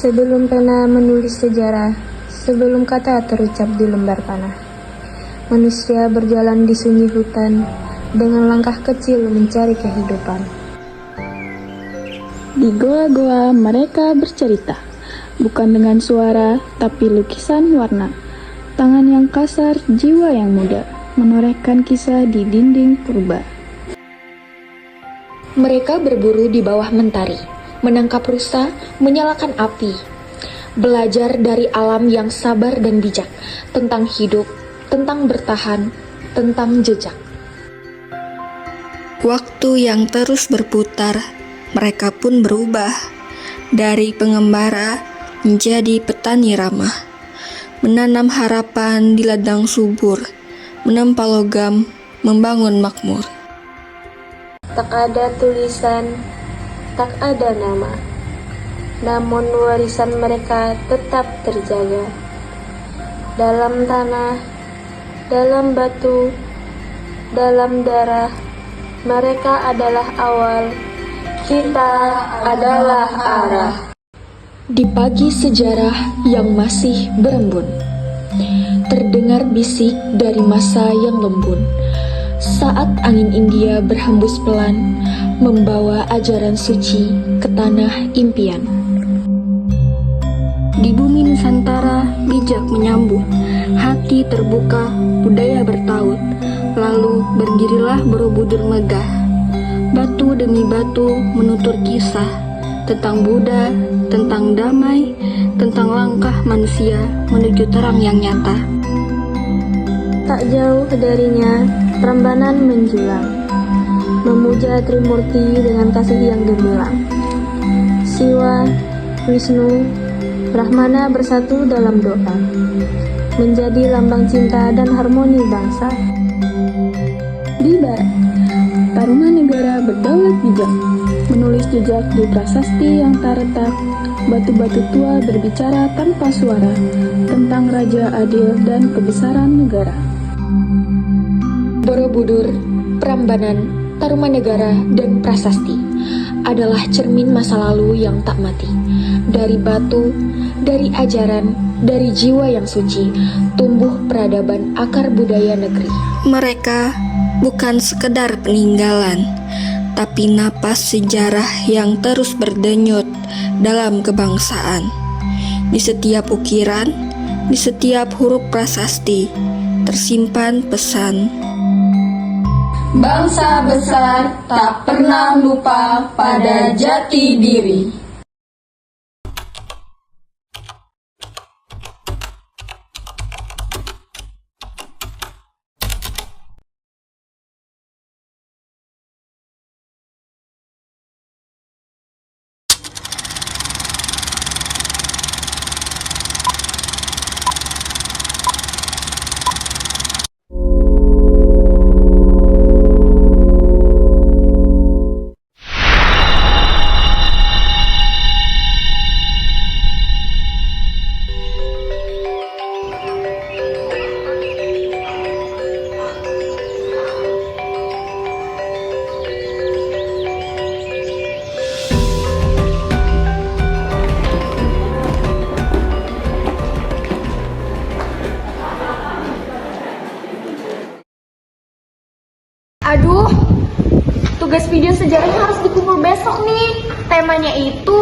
Sebelum pena menulis sejarah, sebelum kata terucap di lembar tanah, manusia berjalan di sunyi hutan dengan langkah kecil mencari kehidupan. Di goa-goa mereka bercerita, bukan dengan suara, tapi lukisan warna. Tangan yang kasar, jiwa yang muda, menorehkan kisah di dinding purba. Mereka berburu di bawah mentari, menangkap rusa, menyalakan api. Belajar dari alam yang sabar dan bijak, tentang hidup, tentang bertahan, tentang jejak. Waktu yang terus berputar, mereka pun berubah. Dari pengembara menjadi petani ramah. Menanam harapan di ladang subur, menempa logam, membangun makmur. Tak ada tulisan, tak ada nama, namun warisan mereka tetap terjaga. Dalam tanah, dalam batu, dalam darah, mereka adalah awal, kita adalah arah. Di pagi sejarah yang masih berembun, terdengar bisik dari masa yang lembun. Saat angin India berhembus pelan, membawa ajaran suci ke tanah impian. Di bumi Nusantara, bijak menyambut, hati terbuka, budaya bertaut. Lalu berdirilah Borobudur megah. Batu demi batu menutur kisah tentang Buddha, tentang damai, tentang langkah manusia menuju terang yang nyata. Tak jauh darinya, Prambanan menjulang, memuja Trimurti dengan kasih yang gemilang. Siwa, Wisnu, Brahmana bersatu dalam doa, menjadi lambang cinta dan harmoni bangsa. Di barat, Tarumanegara berdaulat bijak, menulis jejak di prasasti yang tak retak. Batu-batu tua berbicara tanpa suara tentang raja adil dan kebesaran negara. Borobudur, Prambanan, Tarumanegara, dan prasasti adalah cermin masa lalu yang tak mati. Dari batu, dari ajaran, dari jiwa yang suci, tumbuh peradaban akar budaya negeri. Mereka bukan sekedar peninggalan, tapi napas sejarah yang terus berdenyut dalam kebangsaan. Di setiap ukiran, di setiap huruf prasasti, tersimpan pesan. Bangsa besar tak pernah lupa pada jati diri. Aduh, tugas video sejarahnya harus dikumpul besok nih. Temanya itu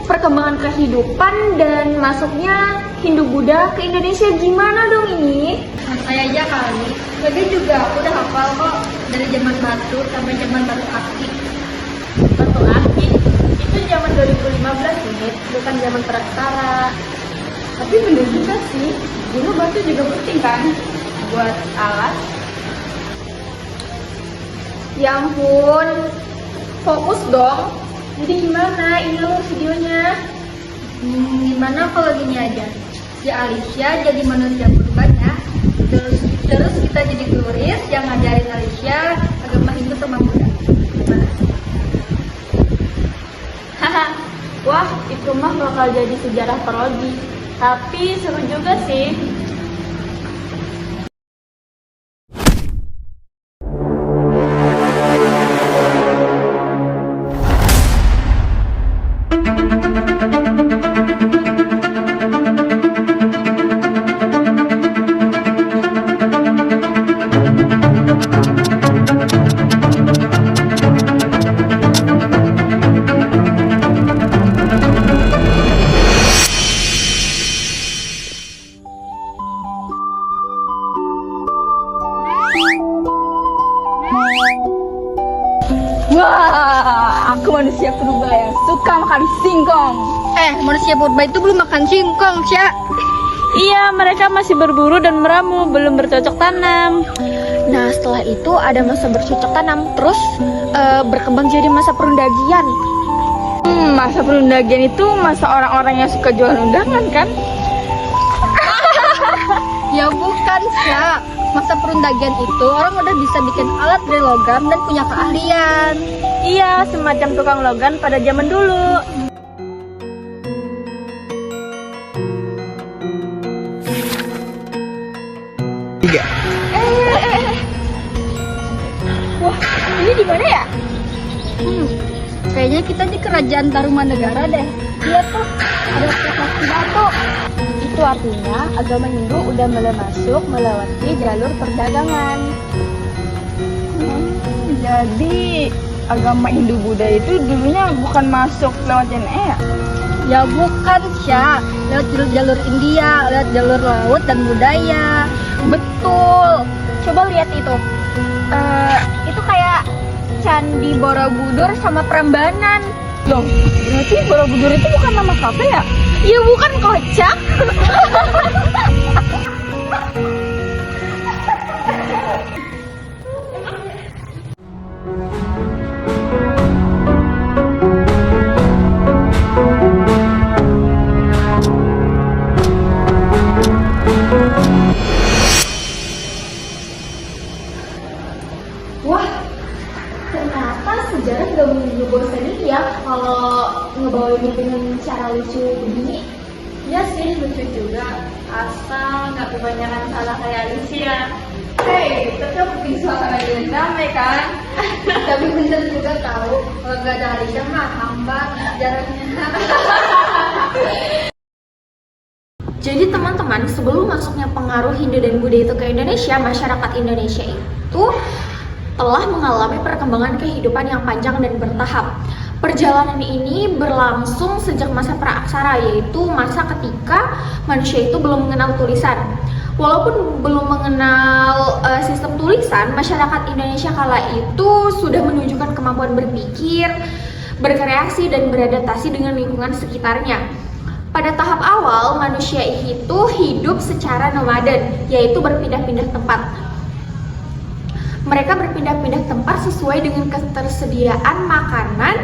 perkembangan kehidupan dan masuknya Hindu-Buddha ke Indonesia. Gimana dong ini? Saya aja kali. Jadi juga aku udah hafal kok dari zaman batu sampai zaman batu akik. Batu akik itu zaman 2015 ini, bukan zaman prasejarah. Tapi bener juga sih, dulu batu juga penting kan buat alat. Ya ampun, fokus dong. Jadi gimana? Ini loh videonya. Gimana kalau gini aja? Si Alicia jadi manusia purba ya. Terus kita jadi turis yang ngajarin Alicia agama Hindu sama Buddha. Gimana? Haha, wah itu mah bakal jadi sejarah parodi. Tapi seru juga sih. Thank you. Aku manusia purba yang suka makan singkong. Manusia purba itu belum makan singkong, Sya. Iya, mereka masih berburu dan meramu, belum bercocok tanam. Nah, setelah itu ada masa bercocok tanam, terus berkembang jadi masa perundagian. Masa perundagian itu masa orang-orang yang suka jualan undangan kan? Ya bukan, Sya. Masa perundagian itu orang udah bisa bikin alat dari logam dan punya keahlian. Iya, semacam tukang logam pada zaman dulu. Wah, ini di mana ya? Kayaknya kita di Kerajaan Tarumanegara deh. Iya tuh, ada prasasti batu. Itu artinya agama Hindu udah mulai masuk melewati jalur perdagangan. Jadi agama Hindu Buddha itu dulunya bukan masuk lewat JNE ya? Ya bukan, Sya. Lewat jalur India, lewat jalur laut dan budaya. Betul. Coba lihat itu. Itu kayak Candi Borobudur sama Prambanan. Loh, berarti Borobudur itu bukan nama kafe ya? Ya bukan, kocak. Wah, ternyata sejarah gak begitu bosan ya kalau ngebawainnya dengan cara lucu begini. Ya sih, lucu juga. Asal nggak kebanyakan salah kayak Alicia. Hei, tetap bikin suasana jadi damai kan? Tapi bener juga tahu, kalau nggak ada Alicia mah hambar sejarahnya. Jadi teman-teman, sebelum masuknya pengaruh Hindu dan Buddha itu ke Indonesia, masyarakat Indonesia itu telah mengalami perkembangan kehidupan yang panjang dan bertahap. Perjalanan ini berlangsung sejak masa praaksara, yaitu masa ketika manusia itu belum mengenal tulisan. Walaupun belum mengenal sistem tulisan, masyarakat Indonesia kala itu sudah menunjukkan kemampuan berpikir, berkreasi, dan beradaptasi dengan lingkungan sekitarnya. Pada tahap awal, manusia itu hidup secara nomaden, yaitu berpindah-pindah tempat. Mereka berpindah-pindah tempat sesuai dengan ketersediaan makanan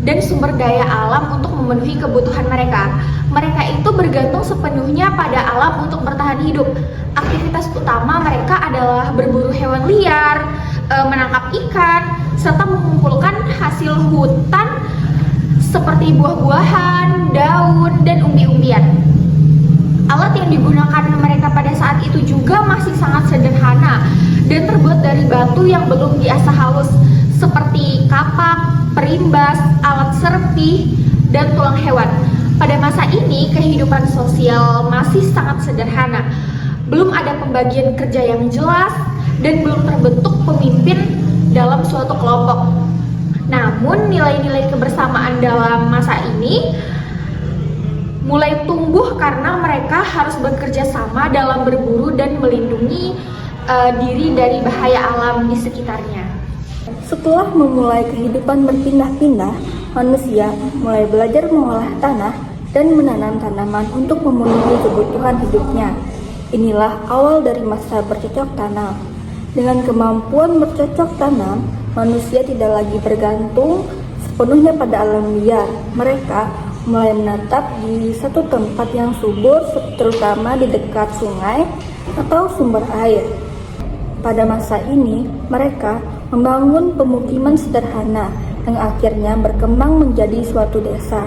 dan sumber daya alam untuk memenuhi kebutuhan mereka. Mereka itu bergantung sepenuhnya pada alam untuk bertahan hidup. Aktivitas utama mereka adalah berburu hewan liar, menangkap ikan, serta mengumpulkan hasil hutan seperti buah-buahan, daun, dan umbi-umbian. Alat yang digunakan mereka pada saat itu juga masih sangat sederhana dan terbuat dari batu yang belum diasah halus, seperti kapak, perimbas, alat serpih, dan tulang hewan. Pada masa ini, kehidupan sosial masih sangat sederhana. Belum ada pembagian kerja yang jelas dan belum terbentuk pemimpin dalam suatu kelompok. Namun, nilai-nilai kebersamaan dalam masa ini mulai tumbuh karena mereka harus bekerja sama dalam berburu dan melindungi diri dari bahaya alam di sekitarnya. Setelah memulai kehidupan berpindah-pindah, manusia mulai belajar mengolah tanah dan menanam tanaman untuk memenuhi kebutuhan hidupnya. Inilah awal dari masa bercocok tanam. Dengan kemampuan bercocok tanam, manusia tidak lagi bergantung sepenuhnya pada alam liar. Mereka mulai menetap di satu tempat yang subur, terutama di dekat sungai atau sumber air. Pada masa ini, mereka membangun pemukiman sederhana yang akhirnya berkembang menjadi suatu desa.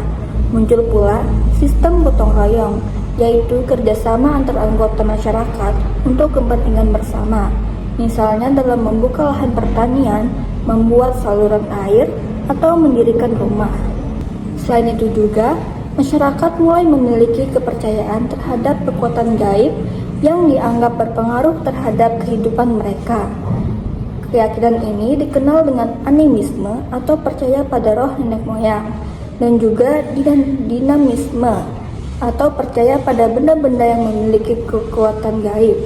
Muncul pula sistem gotong royong, yaitu kerjasama antar anggota masyarakat untuk kepentingan bersama. Misalnya dalam membuka lahan pertanian, membuat saluran air, atau mendirikan rumah. Selain itu juga, masyarakat mulai memiliki kepercayaan terhadap kekuatan gaib yang dianggap berpengaruh terhadap kehidupan mereka. Keyakinan ini dikenal dengan animisme atau percaya pada roh nenek moyang, dan juga dinamisme atau percaya pada benda-benda yang memiliki kekuatan gaib.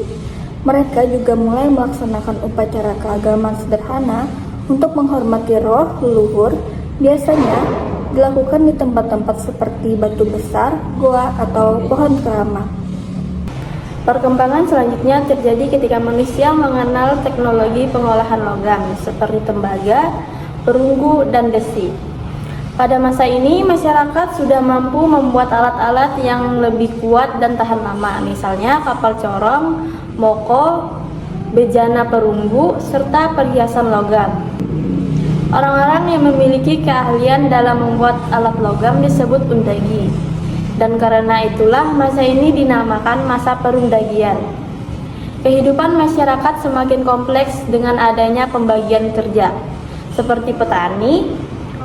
Mereka juga mulai melaksanakan upacara keagamaan sederhana untuk menghormati roh leluhur Biasanya dilakukan di tempat-tempat seperti batu besar, goa, atau pohon keramat. Perkembangan selanjutnya terjadi ketika manusia mengenal teknologi pengolahan logam seperti tembaga, perunggu, dan besi. Pada masa ini, masyarakat sudah mampu membuat alat-alat yang lebih kuat dan tahan lama, misalnya kapal corong, moko, bejana perunggu, serta perhiasan logam. Orang-orang yang memiliki keahlian dalam membuat alat logam disebut undagi. Dan karena itulah masa ini dinamakan masa perundagian. Kehidupan masyarakat semakin kompleks dengan adanya pembagian kerja, seperti petani,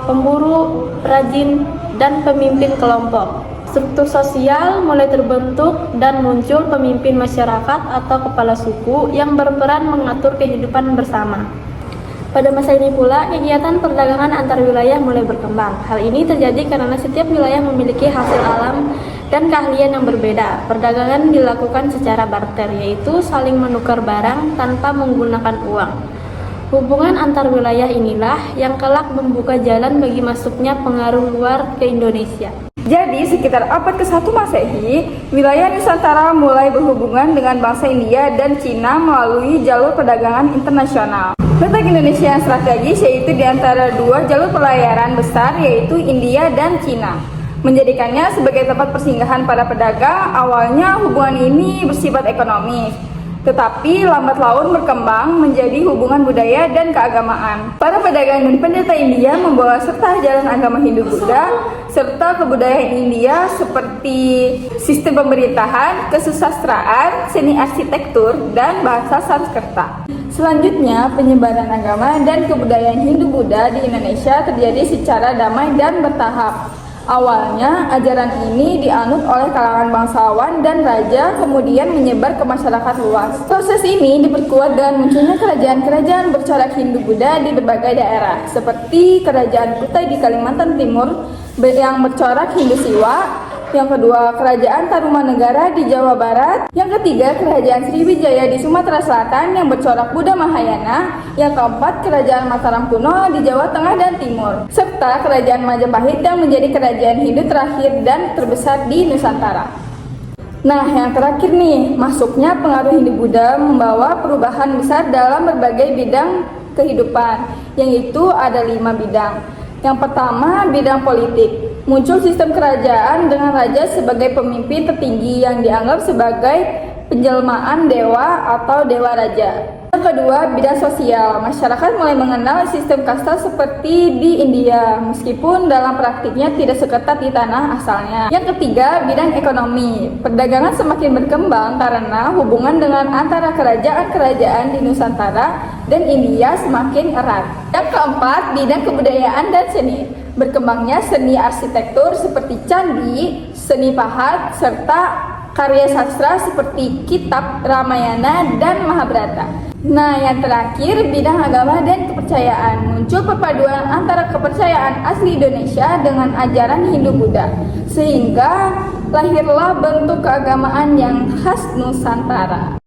pemburu, perajin, dan pemimpin kelompok. Struktur sosial mulai terbentuk dan muncul pemimpin masyarakat atau kepala suku yang berperan mengatur kehidupan bersama. Pada masa ini pula, kegiatan perdagangan antar wilayah mulai berkembang. Hal ini terjadi karena setiap wilayah memiliki hasil alam dan keahlian yang berbeda. Perdagangan dilakukan secara barter, yaitu saling menukar barang tanpa menggunakan uang. Hubungan antar wilayah inilah yang kelak membuka jalan bagi masuknya pengaruh luar ke Indonesia. Jadi, sekitar abad ke-1 Masehi, wilayah Nusantara mulai berhubungan dengan bangsa India dan Cina melalui jalur perdagangan internasional. Letak Indonesia yang strategis yaitu di antara dua jalur pelayaran besar yaitu India dan Cina. Menjadikannya sebagai tempat persinggahan para pedagang, awalnya hubungan ini bersifat ekonomis. Tetapi lambat laun berkembang menjadi hubungan budaya dan keagamaan. Para pedagang dan pendeta India membawa serta ajaran agama Hindu-Buddha serta kebudayaan India seperti sistem pemerintahan, kesusastraan, seni arsitektur, dan bahasa Sanskerta. Selanjutnya, penyebaran agama dan kebudayaan Hindu-Buddha di Indonesia terjadi secara damai dan bertahap. Awalnya, ajaran ini dianut oleh kalangan bangsawan dan raja, kemudian menyebar ke masyarakat luas. Proses ini diperkuat dengan munculnya kerajaan-kerajaan bercorak Hindu-Buddha di berbagai daerah, seperti Kerajaan Kutai di Kalimantan Timur yang bercorak Hindu-Siwa, yang kedua Kerajaan Tarumanegara di Jawa Barat, yang ketiga Kerajaan Sriwijaya di Sumatera Selatan yang bercorak Buddha Mahayana, yang keempat Kerajaan Mataram kuno di Jawa Tengah dan Timur, serta Kerajaan Majapahit yang menjadi kerajaan Hindu terakhir dan terbesar di Nusantara. Nah, yang terakhir nih, masuknya pengaruh Hindu-Buddha membawa perubahan besar dalam berbagai bidang kehidupan, yaitu ada 5 bidang. Yang pertama, bidang politik. Muncul sistem kerajaan dengan raja sebagai pemimpin tertinggi yang dianggap sebagai penjelmaan dewa atau dewa raja. Yang kedua, bidang sosial. Masyarakat mulai mengenal sistem kasta seperti di India, meskipun dalam praktiknya tidak seketat di tanah asalnya. Yang ketiga, bidang ekonomi. Perdagangan semakin berkembang karena hubungan dengan antara kerajaan-kerajaan di Nusantara dan India semakin erat. Yang keempat, bidang kebudayaan dan seni. Berkembangnya seni arsitektur seperti candi, seni pahat, serta karya sastra seperti kitab Ramayana dan Mahabharata. Nah, yang terakhir, bidang agama dan kepercayaan. Muncul perpaduan antara kepercayaan asli Indonesia dengan ajaran Hindu-Buddha, sehingga lahirlah bentuk keagamaan yang khas Nusantara.